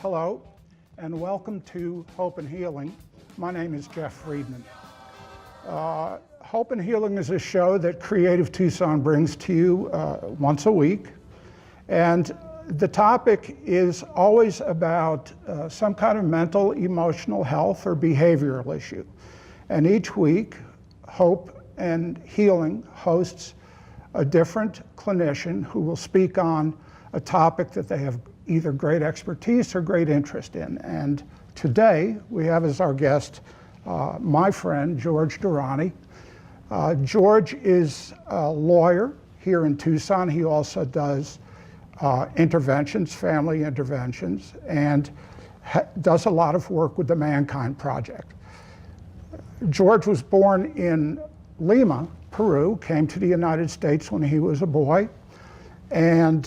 Hello, and welcome to Hope and Healing. My name is Jeff Friedman. Hope and Healing is a show that Creative Tucson brings to you once a week. And the topic is always about some kind of mental, emotional health or behavioral issue. And each week, Hope and Healing hosts a different clinician who will speak on a topic that they have either great expertise or great interest in. And today we have as our guest my friend George Daranyi. George is a lawyer here in Tucson. He also does interventions, family interventions, and does a lot of work with the Mankind Project. George was born in Lima, Peru, came to the United States when he was a boy, and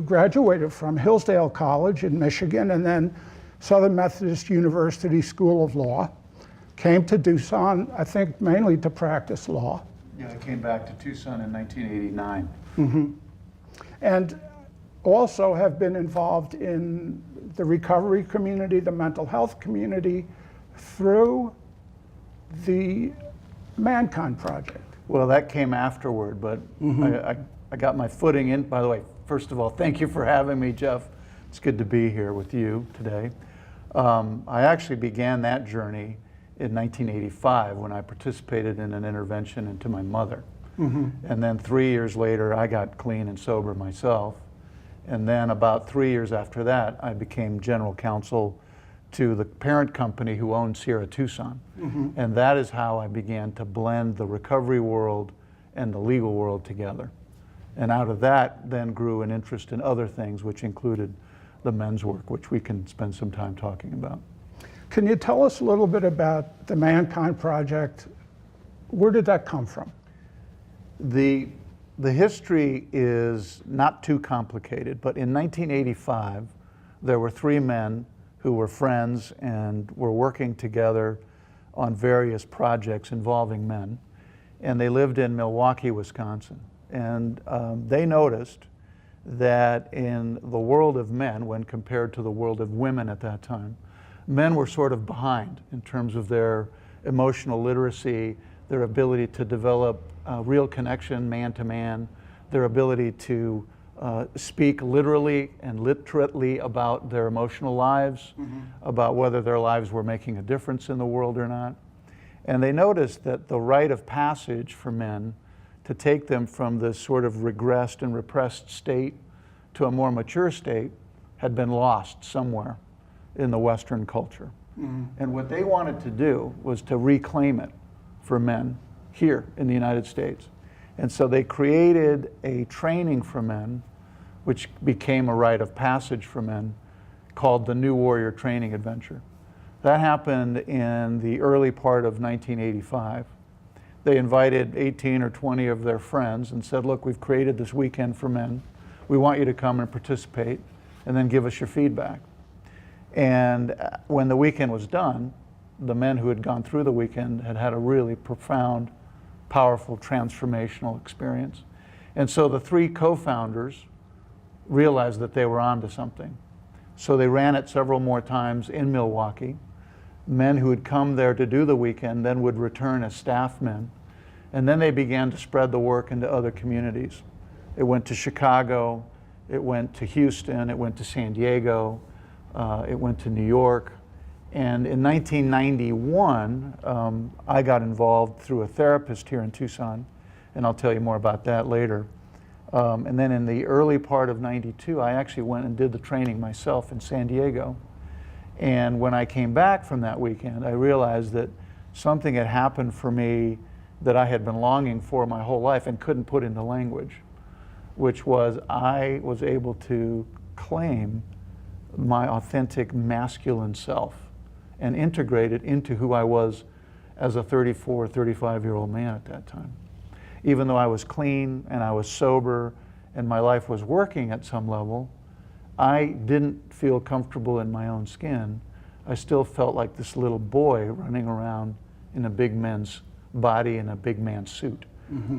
graduated from Hillsdale College in Michigan and then Southern Methodist University School of Law. Came to Tucson, I think, mainly to practice law. Yeah, I came back to Tucson in 1989. Mm-hmm. And also have been involved in the recovery community, the mental health community, through the Mankind Project. Well, that came afterward, but I got my footing in. By the way, first of all, thank you for having me, Jeff. It's good to be here with you today. I actually began that journey in 1985 when I participated in an intervention into my mother. And then 3 years later, I got clean and sober myself. And then about 3 years after that, I became general counsel to the parent company who owned Sierra Tucson. And that is how I began to blend the recovery world and the legal world together. And out of that then grew an interest in other things, which included the men's work, which we can spend some time talking about. Can you tell us a little bit about the Mankind Project? Where did that come from? The history is not too complicated, but in 1985, there were three men who were friends and were working together on various projects involving men. And they lived in Milwaukee, Wisconsin. And they noticed that in the world of men, when compared to the world of women at that time, men were sort of behind in terms of their emotional literacy, their ability to develop real connection man to man, their ability to speak literally and literately about their emotional lives, about whether their lives were making a difference in the world or not. And they noticed that the rite of passage for men to take them from this sort of regressed and repressed state to a more mature state had been lost somewhere in the Western culture. And what they wanted to do was to reclaim it for men here in the United States. And so they created a training for men, which became a rite of passage for men, called the New Warrior Training Adventure. That happened in the early part of 1985. They invited 18 or 20 of their friends and said, look, we've created this weekend for men. We want you to come and participate and then give us your feedback. And when the weekend was done, the men who had gone through the weekend had had a really profound, powerful, transformational experience. And so the three co-founders realized that they were onto something. So they ran it several more times in Milwaukee. Men who had come there to do the weekend then would return as staff men. And then they began to spread the work into other communities. It went to Chicago, it went to Houston, it went to San Diego, it went to New York. And in 1991, I got involved through a therapist here in Tucson, and I'll tell you more about that later. And then in the early part of '92, I actually went and did the training myself in San Diego. And when I came back from that weekend, I realized that something had happened for me that I had been longing for my whole life and couldn't put into language, which was I was able to claim my authentic masculine self and integrate it into who I was as a 34, 35-year-old man at that time. Even though I was clean and I was sober and my life was working at some level, I didn't feel comfortable in my own skin. I still felt like this little boy running around in a big man's body in a big man's suit.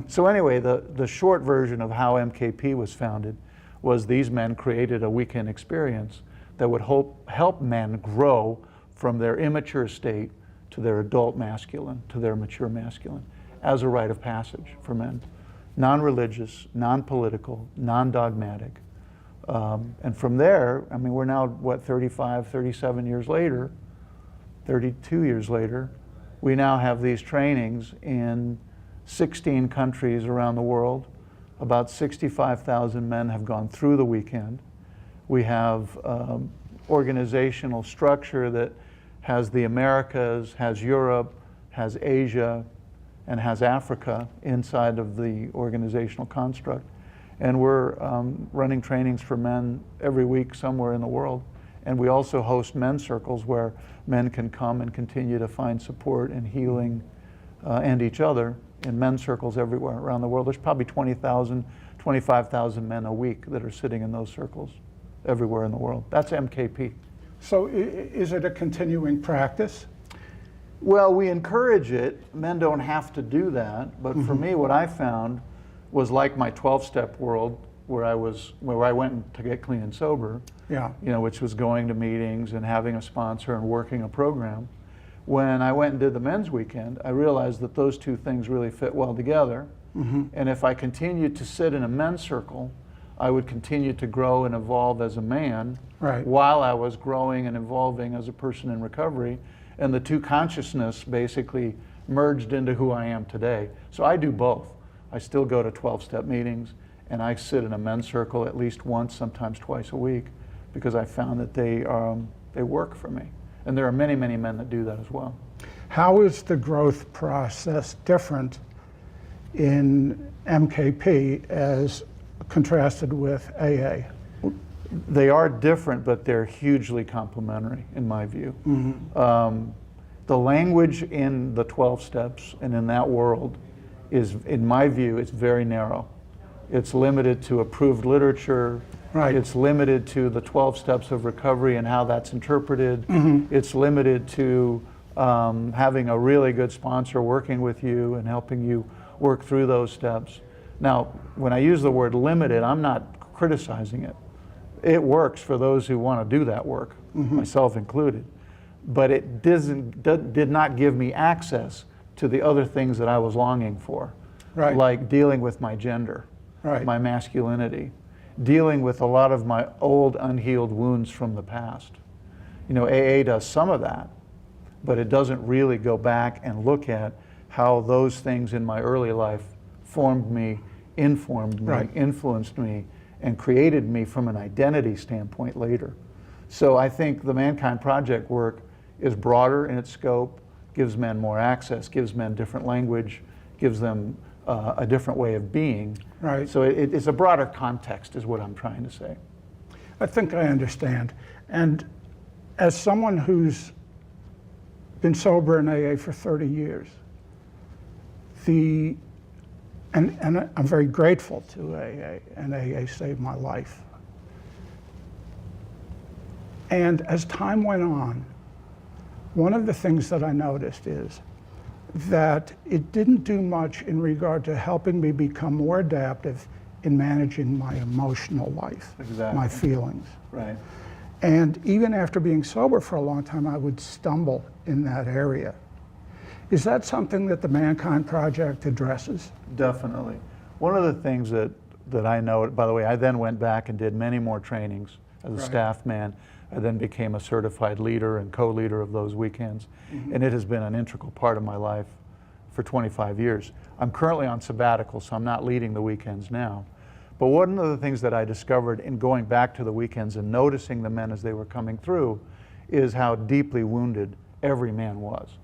So anyway, the short version of how MKP was founded was these men created a weekend experience that would help men grow from their immature state to their adult masculine, to their mature masculine, as a rite of passage for men. Non-religious, non-political, non-dogmatic. And from there, I mean, we're now, what, 35, 37 years later, 32 years later, we now have these trainings in 16 countries around the world. About 65,000 men have gone through the weekend. We have organizational structure that has the Americas, has Europe, has Asia, and has Africa inside of the organizational construct. And we're running trainings for men every week somewhere in the world. And we also host men's circles where men can come and continue to find support and healing and each other in men's circles everywhere around the world. There's probably 20,000, 25,000 men a week that are sitting in those circles everywhere in the world. That's MKP. So is it a continuing practice? Well, we encourage it. Men don't have to do that. But for me, what I found was like my 12-step world where I went to get clean and sober, Yeah. you know, which was going to meetings and having a sponsor and working a program. When I went and did the men's weekend, I realized that those two things really fit well together. And if I continued to sit in a men's circle, I would continue to grow and evolve as a man Right. while I was growing and evolving as a person in recovery. And the two consciousness basically merged into who I am today. So I do both. I still go to 12-step meetings, and I sit in a men's circle at least once, sometimes twice a week, because I found that they work for me. And there are many, many men that do that as well. How is the growth process different in MKP as contrasted with AA? They are different, but they're hugely complementary in my view. The language in the 12 steps and in that world is, in my view, it's very narrow. It's limited to approved literature. Right. It's limited to the 12 steps of recovery and how that's interpreted. It's limited to having a really good sponsor working with you and helping you work through those steps. Now, when I use the word limited, I'm not criticizing it. It works for those who want to do that work, myself included. But it did not give me access to the other things that I was longing for, Right. like dealing with my gender, Right. my masculinity, dealing with a lot of my old unhealed wounds from the past. You know, AA does some of that, but it doesn't really go back and look at how those things in my early life formed me, informed me, Right. influenced me, and created me from an identity standpoint later. So I think the Mankind Project work is broader in its scope, gives men more access, gives men different language, gives them a different way of being. Right. So it's a broader context is what I'm trying to say. I think I understand. And as someone who's been sober in AA for 30 years, and I'm very grateful to AA, and AA saved my life. And as time went on, one of the things that I noticed is that it didn't do much in regard to helping me become more adaptive in managing my emotional life, Exactly. my feelings. Right. And even after being sober for a long time, I would stumble in that area. Is that something that the Mankind Project addresses? Definitely. One of the things that I know, by the way, I then went back and did many more trainings as a Right. staff man. I then became a certified leader and co-leader of those weekends. And it has been an integral part of my life for 25 years. I'm currently on sabbatical, so I'm not leading the weekends now. But one of the things that I discovered in going back to the weekends and noticing the men as they were coming through is how deeply wounded every man was.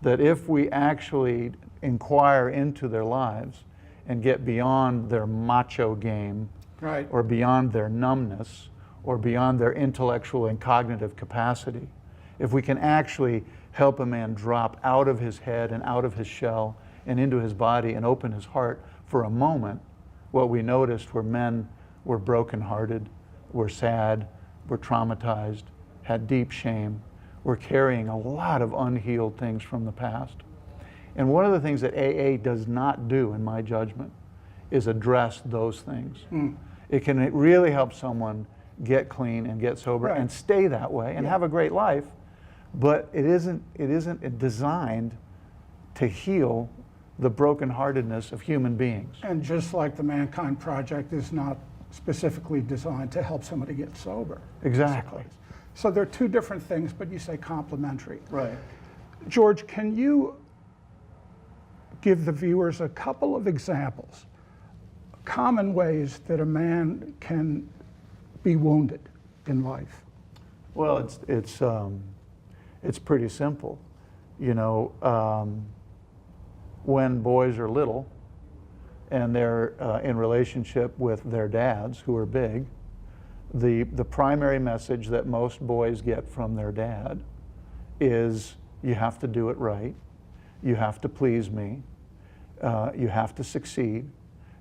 That if we actually inquire into their lives and get beyond their macho game, Right. or beyond their numbness, or beyond their intellectual and cognitive capacity, if we can actually help a man drop out of his head and out of his shell and into his body and open his heart for a moment, what we noticed were men were brokenhearted, were sad, were traumatized, had deep shame, were carrying a lot of unhealed things from the past. And one of the things that AA does not do, in my judgment, is address those things. It can really help someone get clean and get sober Right. and stay that way and have a great life, but it isn't designed to heal the brokenheartedness of human beings. And just like the Mankind Project is not specifically designed to help somebody get sober. Exactly. So they're two different things, but you say complementary. Right. George, can you give the viewers a couple of examples, common ways that a man can be wounded in life? Well, it's pretty simple. You know, when boys are little and they're in relationship with their dads who are big, the primary message that most boys get from their dad is, you have to do it right, you have to please me, you have to succeed,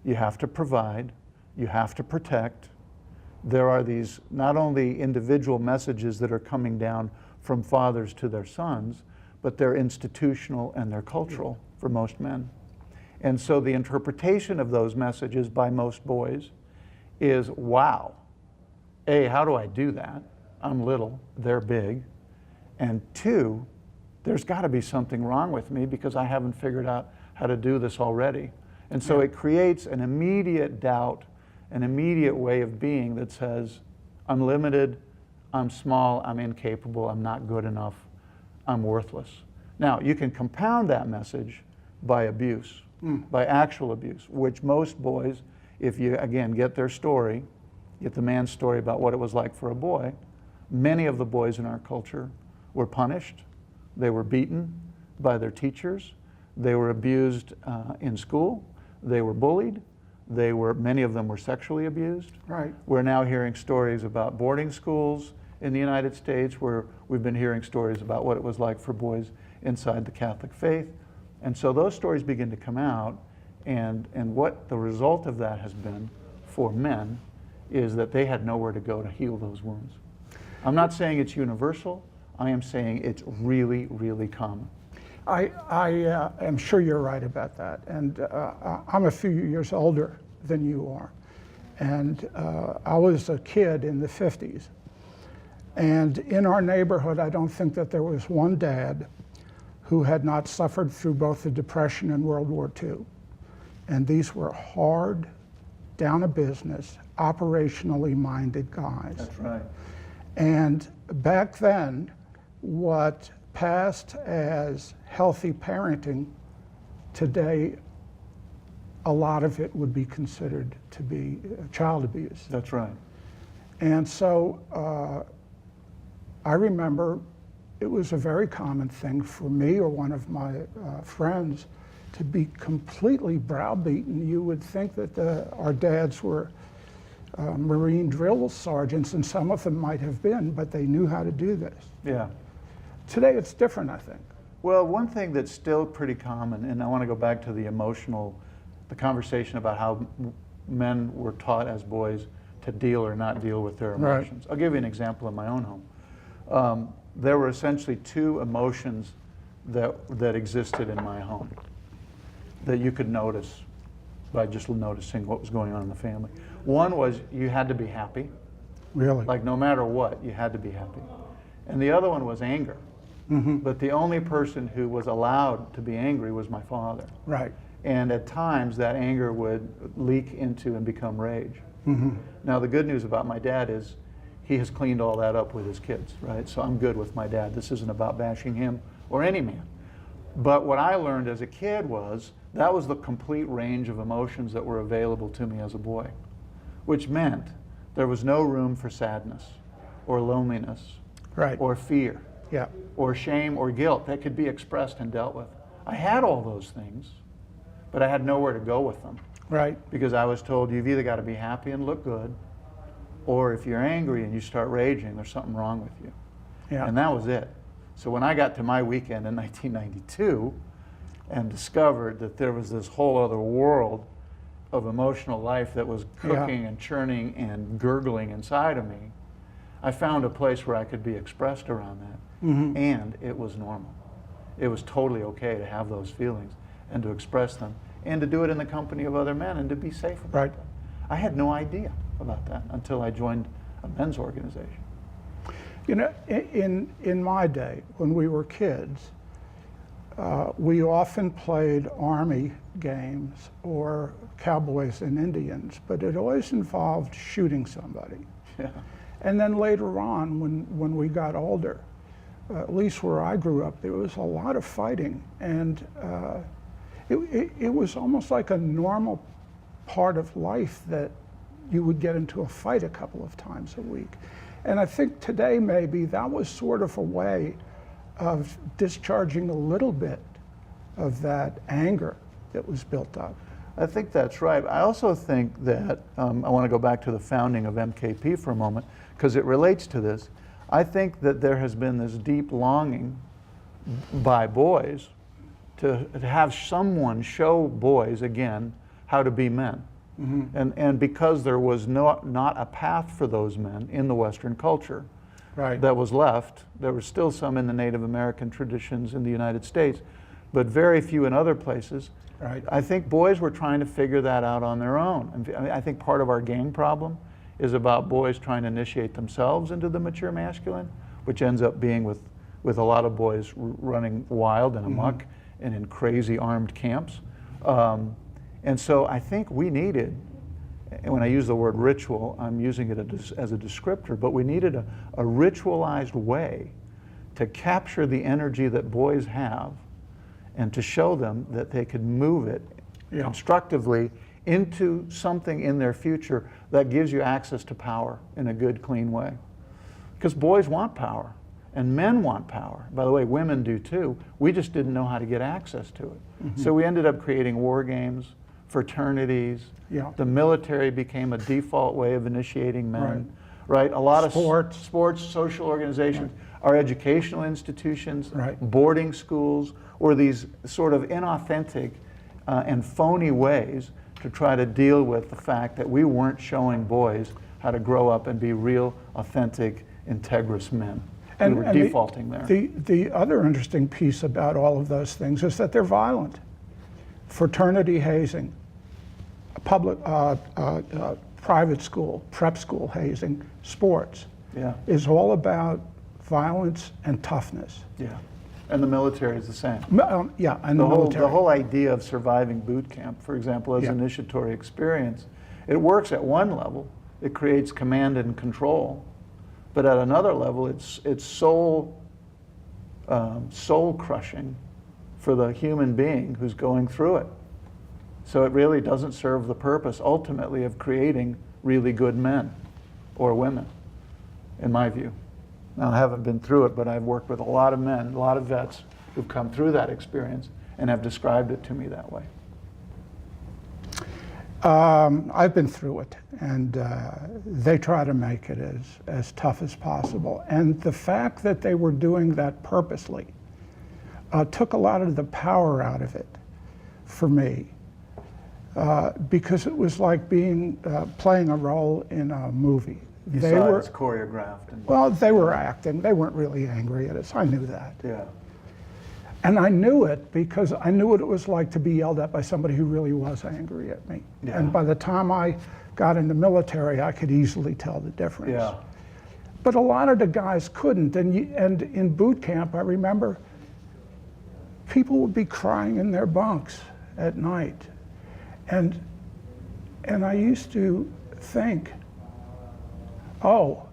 you have to provide, you have to protect. There are these not only individual messages that are coming down from fathers to their sons, but they're institutional and they're cultural for most men. And so the interpretation of those messages by most boys is, wow, A, how do I do that? I'm little, they're big. And two, there's got to be something wrong with me because I haven't figured out how to do this already. And so it creates an immediate doubt, an immediate way of being that says, I'm limited, I'm small, I'm incapable, I'm not good enough, I'm worthless. Now, you can compound that message by abuse, by actual abuse, which most boys, if you, again, get their story, get the man's story about what it was like for a boy, many of the boys in our culture were punished, they were beaten by their teachers, they were abused in school, they were bullied, many of them were sexually abused. Right. We're now hearing stories about boarding schools in the United States, where we've been hearing stories about what it was like for boys inside the Catholic faith. And so those stories begin to come out, and what the result of that has been for men is that they had nowhere to go to heal those wounds. I'm not saying it's universal, I am saying it's really, really common. I am sure you're right about that. And I'm a few years older than you are. And I was a kid in the 50s. And in our neighborhood, I don't think that there was one dad who had not suffered through both the Depression and World War II. And these were hard, down to business, operationally minded guys. That's right. And back then, what passed as healthy parenting, today, a lot of it would be considered to be child abuse. That's right. And so I remember it was a very common thing for me or one of my friends to be completely browbeaten. You would think that our dads were Marine drill sergeants, and some of them might have been, but they knew how to do this. Yeah. Today it's different, I think. Well, one thing that's still pretty common, and I want to go back to the conversation about how men were taught as boys to deal or not deal with their emotions. Right. I'll give you an example in my own home. There were essentially two emotions that existed in my home that you could notice by just noticing what was going on in the family. One was you had to be happy. Really? Like no matter what, you had to be happy. And the other one was anger. Mm-hmm. But the only person who was allowed to be angry was my father. Right. And at times that anger would leak into and become rage. Mm-hmm. Now the good news about my dad is he has cleaned all that up with his kids, right? So I'm good with my dad. This isn't about bashing him or any man. But what I learned as a kid was that was the complete range of emotions that were available to me as a boy, which meant there was no room for sadness or loneliness, right, or fear, yeah, or shame or guilt that could be expressed and dealt with. I had all those things, but I had nowhere to go with them. Right. Because I was told you've either got to be happy and look good, or if you're angry and you start raging, there's something wrong with you. Yeah. And that was it. So when I got to my weekend in 1992 and discovered that there was this whole other world of emotional life that was cooking and churning and gurgling inside of me, I found a place where I could be expressed around that. Mm-hmm. And it was normal. It was totally okay to have those feelings and to express them and to do it in the company of other men and to be safe about them. I had no idea. about that until I joined a men's organization. You know, in my day, when we were kids, we often played Army games or Cowboys and Indians, but it always involved shooting somebody. Yeah. And then later on, when we got older, at least where I grew up, there was a lot of fighting, and it was almost like a normal part of life that you would get into a fight a couple of times a week. And I think today maybe that was sort of a way of discharging a little bit of that anger that was built up. I think that's right. I also think that, I want to go back to the founding of MKP for a moment, because it relates to this. I think that there has been this deep longing by boys to have someone show boys again how to be men. Mm-hmm. And because there was not a path for those men in the Western culture, right, that was left, there was still some in the Native American traditions in the United States, but very few in other places. Right. I think boys were trying to figure that out on their own. I mean, I think part of our gang problem is about boys trying to initiate themselves into the mature masculine, which ends up being with a lot of boys running wild and amok, mm-hmm, and in crazy armed camps. And so I think we needed, and when I use the word ritual, I'm using it as a descriptor, but we needed a ritualized way to capture the energy that boys have and to show them that they could move it, yeah, constructively into something in their future that gives you access to power in a good, clean way. Because boys want power, and men want power. By the way, women do too. We just didn't know how to get access to it. Mm-hmm. So we ended up creating war games, fraternities. Yeah. The military became a default way of initiating men. Right? A lot sports. of sports, social organizations, right, our educational institutions, right, boarding schools, or these sort of inauthentic and phony ways to try to deal with the fact that we weren't showing boys how to grow up and be real, authentic, integrous men. We were defaulting there. The other interesting piece about all of those things is that they're violent. Fraternity hazing, public, private school, prep school hazing, sports, yeah, is all about violence and toughness. Yeah, and the military is the same. Yeah, and the military. The whole idea of surviving boot camp, for example, as yeah, an initiatory experience, it works at one level. It creates command and control, but at another level, it's soul crushing for the human being who's going through it. So it really doesn't serve the purpose ultimately of creating really good men or women, in my view. Now, I haven't been through it, but I've worked with a lot of men, a lot of vets who've come through that experience and have described it to me that way. I've been through it, and they try to make it as tough as possible. And the fact that they were doing that purposely took a lot of the power out of it for me, because it was like playing a role in a movie. They were choreographed. Well, they were acting. They weren't really angry at us. I knew that. Yeah. And I knew it because I knew what it was like to be yelled at by somebody who really was angry at me. Yeah. And by the time I got in the military, I could easily tell the difference. Yeah. But a lot of the guys couldn't. And in boot camp, I remember people would be crying in their bunks at night. And I used to think, oh,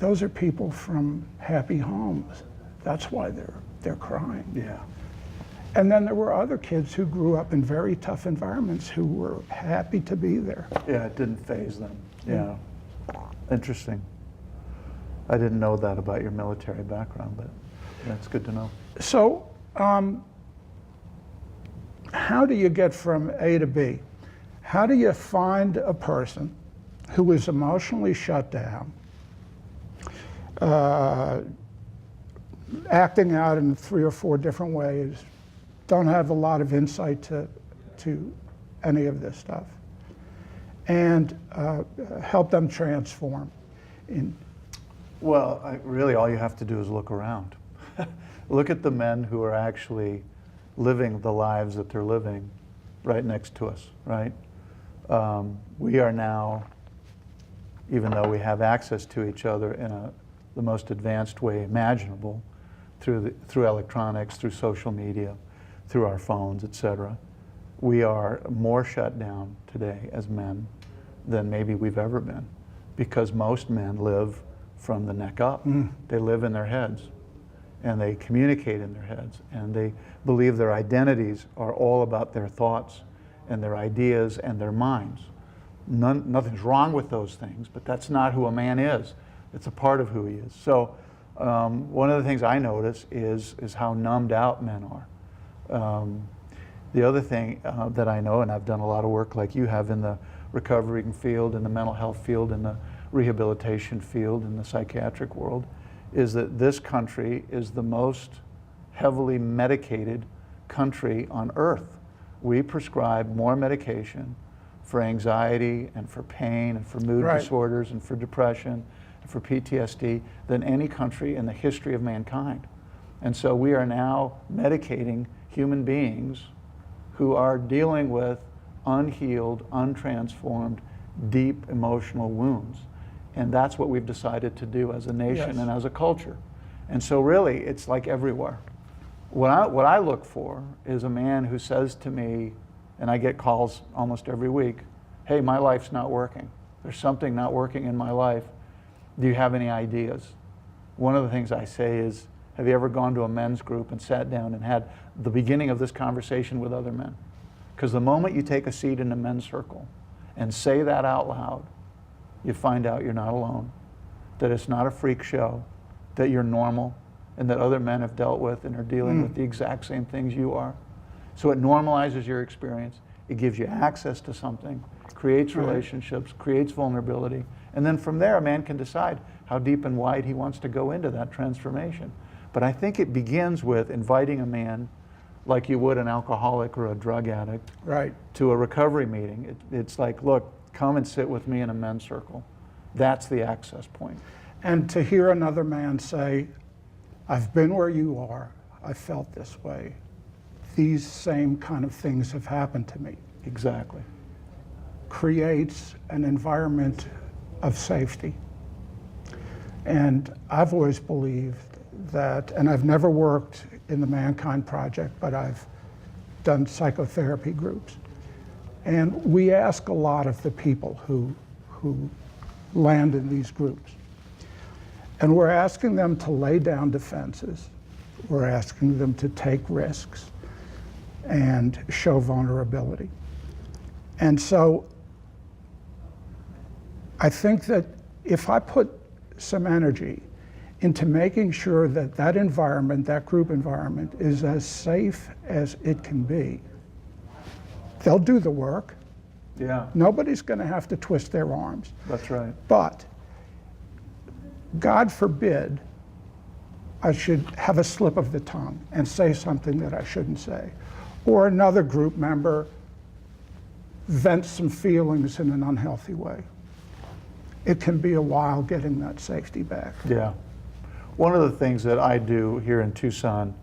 those are people from happy homes. That's why they're crying. Yeah. And then there were other kids who grew up in very tough environments who were happy to be there. Yeah, it didn't faze them. Yeah. Interesting. I didn't know that about your military background, but that's good to know. So, how do you get from A to B? How do you find a person who is emotionally shut down, acting out in 3 or 4 different ways, don't have a lot of insight to any of this stuff, and help them transform? Well, really all you have to do is look around. Look at the men who are actually living the lives that they're living right next to us, right? We are now even though we have access to each other in the most advanced way imaginable through electronics, through social media, through our phones, etc. We are more shut down today as men than maybe we've ever been, because most men live from the neck up. They live in their heads, and they communicate in their heads, and they believe their identities are all about their thoughts and their ideas and their minds. Nothing's wrong with those things, but that's not who a man is. It's a part of who he is. So one of the things I notice is how numbed out men are. The other thing that I know, and I've done a lot of work like you have in the recovery field, in the mental health field, in the rehabilitation field, in the psychiatric world, is that this country is the most heavily medicated country on earth. We prescribe more medication for anxiety and for pain and for mood disorders and for depression and for PTSD than any country in the history of mankind. And so we are now medicating human beings who are dealing with unhealed, untransformed, deep emotional wounds. And that's what we've decided to do as a nation and as a culture. And so really, it's like everywhere. What I look for is a man who says to me, and I get calls almost every week, hey, my life's not working. There's something not working in my life. Do you have any ideas? One of the things I say is, have you ever gone to a men's group and sat down and had the beginning of this conversation with other men? Because the moment you take a seat in a men's circle and say that out loud, you find out you're not alone, that it's not a freak show, that you're normal, and that other men have dealt with and are dealing with the exact same things you are. So it normalizes your experience. It gives you access to something, creates relationships, creates vulnerability, and then from there a man can decide how deep and wide he wants to go into that transformation. But I think it begins with inviting a man, like you would an alcoholic or a drug addict, to a recovery meeting. It's like, look, come and sit with me in a men's circle. That's the access point. And to hear another man say, I've been where you are, I felt this way. These same kind of things have happened to me. Exactly. Creates an environment of safety. And I've always believed that, and I've never worked in the Mankind Project, but I've done psychotherapy groups. And we ask a lot of the people who land in these groups. And we're asking them to lay down defenses. We're asking them to take risks and show vulnerability. And so I think that if I put some energy into making sure that that environment, that group environment, is as safe as it can be, they'll do the work. Yeah. Nobody's going to have to twist their arms. That's right. But God forbid I should have a slip of the tongue and say something that I shouldn't say. Or another group member vents some feelings in an unhealthy way. It can be a while getting that safety back. Yeah. One of the things that I do here in Tucson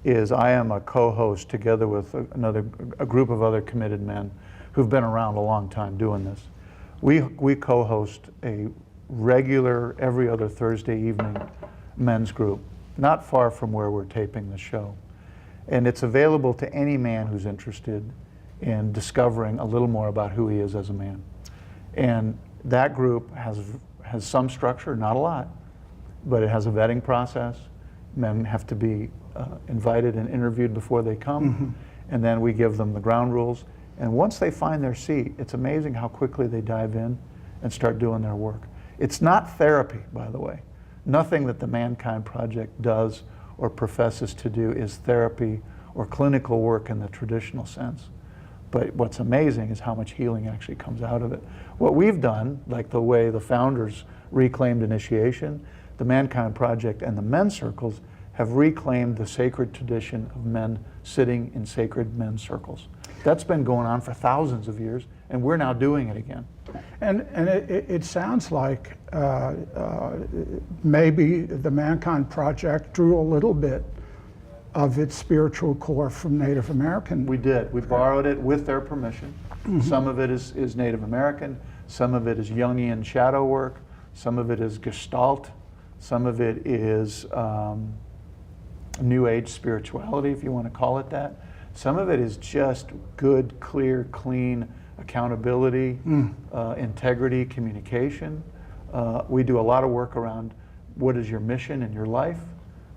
is I am a co-host together with a group of other committed men who've been around a long time doing this. We co-host a regular every other Thursday evening men's group, not far from where we're taping the show. And it's available to any man who's interested in discovering a little more about who he is as a man. And that group has some structure, not a lot, but it has a vetting process. Men have to be invited and interviewed before they come, and then we give them the ground rules. And once they find their seat, it's amazing how quickly they dive in and start doing their work. It's not therapy, by the way. Nothing that the Mankind Project does or professes to do is therapy or clinical work in the traditional sense. But what's amazing is how much healing actually comes out of it. What we've done, like the way the founders reclaimed initiation, the Mankind Project and the men's circles have reclaimed the sacred tradition of men sitting in sacred men's circles. That's been going on for thousands of years, and we're now doing it again. And it sounds like maybe the Mankind Project drew a little bit of its spiritual core from Native American. We did. We borrowed it with their permission. Some of it is Native American, some of it is Jungian shadow work, some of it is Gestalt, some of it is New Age spirituality, if you want to call it that. Some of it is just good, clear, clean accountability, integrity, communication. We do a lot of work around what is your mission in your life,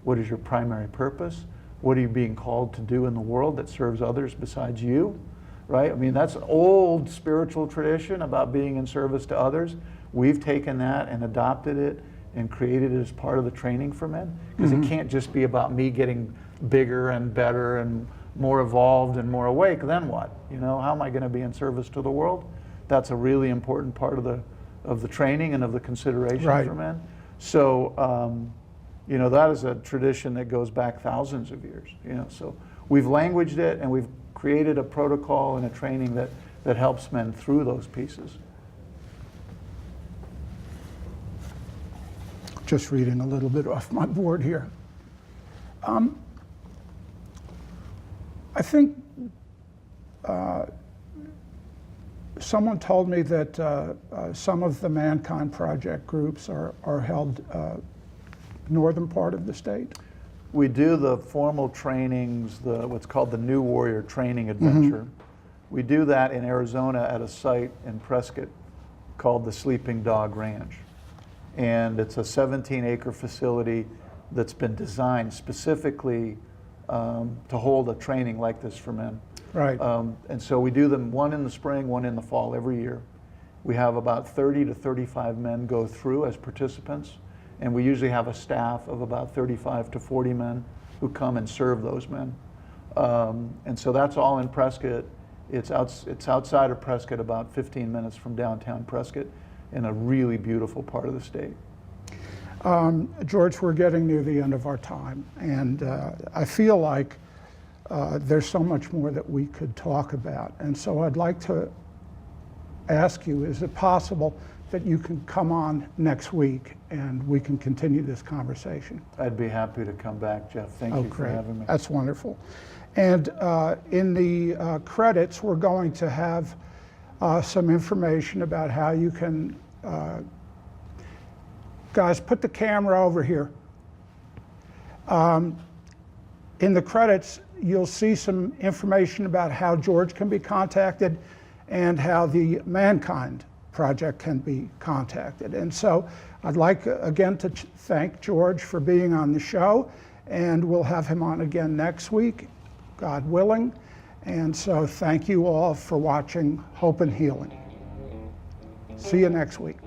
what is your primary purpose, what are you being called to do in the world that serves others besides you, right? I mean, that's an old spiritual tradition about being in service to others. We've taken that and adopted it and created it as part of the training for men, because it can't just be about me getting bigger and better and more evolved and more awake. Then what? You know, how am I going to be in service to the world? That's a really important part of the training and of the consideration for men. So, you know, that is a tradition that goes back thousands of years. You know, so we've languaged it and we've created a protocol and a training that helps men through those pieces. Just reading a little bit off my board here. I think someone told me that some of the Mankind Project groups are held northern part of the state. We do the formal trainings, what's called the New Warrior Training Adventure. We do that in Arizona at a site in Prescott called the Sleeping Dog Ranch. And it's a 17-acre facility that's been designed specifically to hold a training like this for men. Right. And so we do them one in the spring, one in the fall every year. We have about 30 to 35 men go through as participants, and we usually have a staff of about 35 to 40 men who come and serve those men. And so that's all in Prescott. It's outside of Prescott, about 15 minutes from downtown Prescott, in a really beautiful part of the state. George, we're getting near the end of our time, and I feel like there's so much more that we could talk about. And so I'd like to ask you, is it possible that you can come on next week and we can continue this conversation? I'd be happy to come back, Jeff. Thank you for having me. That's wonderful. And in the credits, we're going to have some information about how you can, guys, put the camera over here. In the credits, you'll see some information about how George can be contacted and how the Mankind Project can be contacted. And so I'd like again to thank George for being on the show, and we'll have him on again next week, God willing. And so thank you all for watching Hope and Healing. See you next week.